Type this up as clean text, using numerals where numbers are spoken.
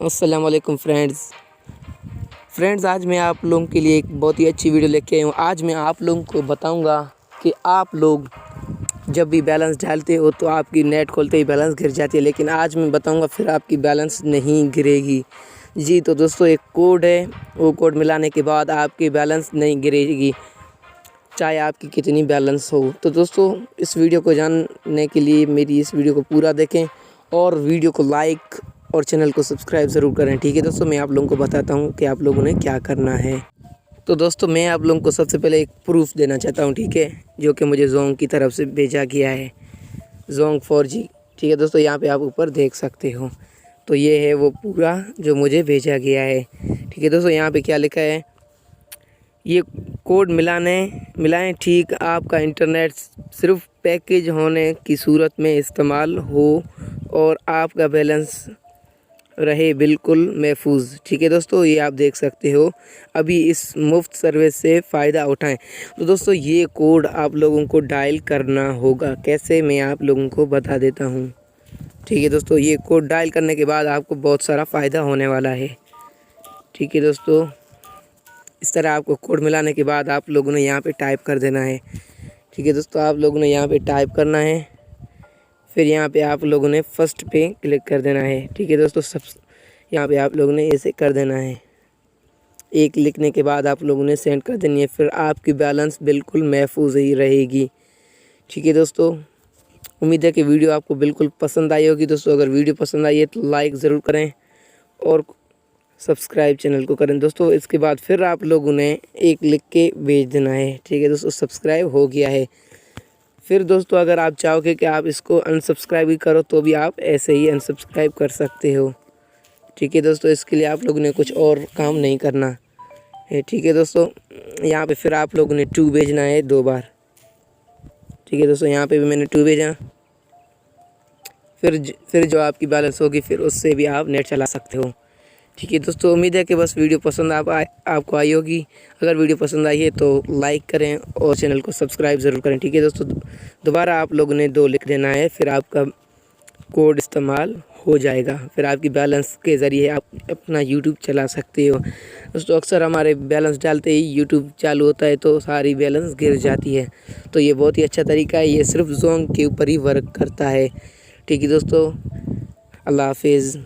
अस्सलाम वालेकुम फ्रेंड्स, आज मैं आप लोगों के लिए एक बहुत ही अच्छी वीडियो लेके आया हूँ। आज मैं आप लोगों को बताऊँगा कि आप लोग जब भी बैलेंस डालते हो तो आपकी नेट खोलते ही बैलेंस गिर जाती है, लेकिन आज मैं बताऊँगा फिर आपकी बैलेंस नहीं गिरेगी। जी तो दोस्तों, एक कोड है, वो कोड मिलाने के बाद आपकी बैलेंस नहीं गिरेगी, चाहे आपकी कितनी बैलेंस हो। तो दोस्तों, इस वीडियो को जानने के लिए मेरी इस वीडियो को पूरा देखें और वीडियो को लाइक और चैनल को सब्सक्राइब ज़रूर करें। ठीक है दोस्तों, मैं आप लोगों को बताता हूँ कि आप लोगों ने क्या करना है। तो दोस्तों, मैं आप लोगों को सबसे पहले एक प्रूफ देना चाहता हूँ, ठीक है, जो कि मुझे जोंग की तरफ से भेजा गया है, जोंग 4G। ठीक है दोस्तों, यहाँ पे आप ऊपर देख सकते हो। तो ये है वो पूरा जो मुझे भेजा गया है। ठीक है दोस्तों, यहाँ पे क्या लिखा है, ये कोड मिलाएं ठीक, आपका इंटरनेट सिर्फ पैकेज होने की सूरत में इस्तेमाल हो और आपका बैलेंस रहे बिल्कुल महफूज। ठीक है दोस्तों, ये आप देख सकते हो, अभी इस मुफ्त सर्विस से फ़ायदा उठाएं। तो दोस्तों, ये कोड आप लोगों को डायल करना होगा। कैसे, मैं आप लोगों को बता देता हूँ। ठीक है दोस्तों, ये कोड डायल करने के बाद आपको बहुत सारा फ़ायदा होने वाला है। ठीक है दोस्तों, इस तरह आपको कोड मिलाने के बाद आप लोगों ने यहाँ पे टाइप कर देना है। ठीक है दोस्तों, आप लोगों ने यहाँ पे टाइप करना है, फिर यहाँ पे आप लोगों ने फर्स्ट पे क्लिक कर देना है। ठीक है दोस्तों, सब यहाँ पे आप लोगों ने ऐसे कर देना है। एक लिखने के बाद आप लोगों ने सेंड कर देनी है, फिर आपकी बैलेंस बिल्कुल महफूज ही रहेगी। ठीक है दोस्तों, उम्मीद है कि वीडियो आपको बिल्कुल पसंद आई होगी। दोस्तों, अगर वीडियो पसंद आई है तो लाइक ज़रूर करें और सब्सक्राइब चैनल को करें। दोस्तों, इसके बाद फिर आप लोगों ने एक लिख के भेज देना है। ठीक है दोस्तों, सब्सक्राइब हो गया है। फिर दोस्तों, अगर आप चाहोगे कि आप इसको अनसब्सक्राइब भी करो तो भी आप ऐसे ही अनसब्सक्राइब कर सकते हो। ठीक है दोस्तों, इसके लिए आप लोगों ने कुछ और काम नहीं करना है। ठीक है दोस्तों, यहाँ पे फिर आप लोगों ने 2 भेजना है 2 बार। ठीक है दोस्तों, यहाँ पे भी मैंने 2 भेजा। फिर जो आपकी बैलेंस होगी फिर उससे भी आप नेट चला सकते हो। ठीक है दोस्तों, उम्मीद है कि बस वीडियो पसंद आपको आई होगी। अगर वीडियो पसंद आई है तो लाइक करें और चैनल को सब्सक्राइब ज़रूर करें। ठीक है दोस्तों, दोबारा आप लोगों ने 2 लिख देना है, फिर आपका कोड इस्तेमाल हो जाएगा, फिर आपकी बैलेंस के ज़रिए आप अपना यूट्यूब चला सकते हो। दोस्तों, अक्सर हमारे बैलेंस डालते ही यूट्यूब चालू होता है तो सारी बैलेंस गिर जाती है। तो ये बहुत ही अच्छा तरीका है, ये सिर्फ जोंग के ऊपर ही वर्क करता है। ठीक है दोस्तों, अल्लाह हाफिज़।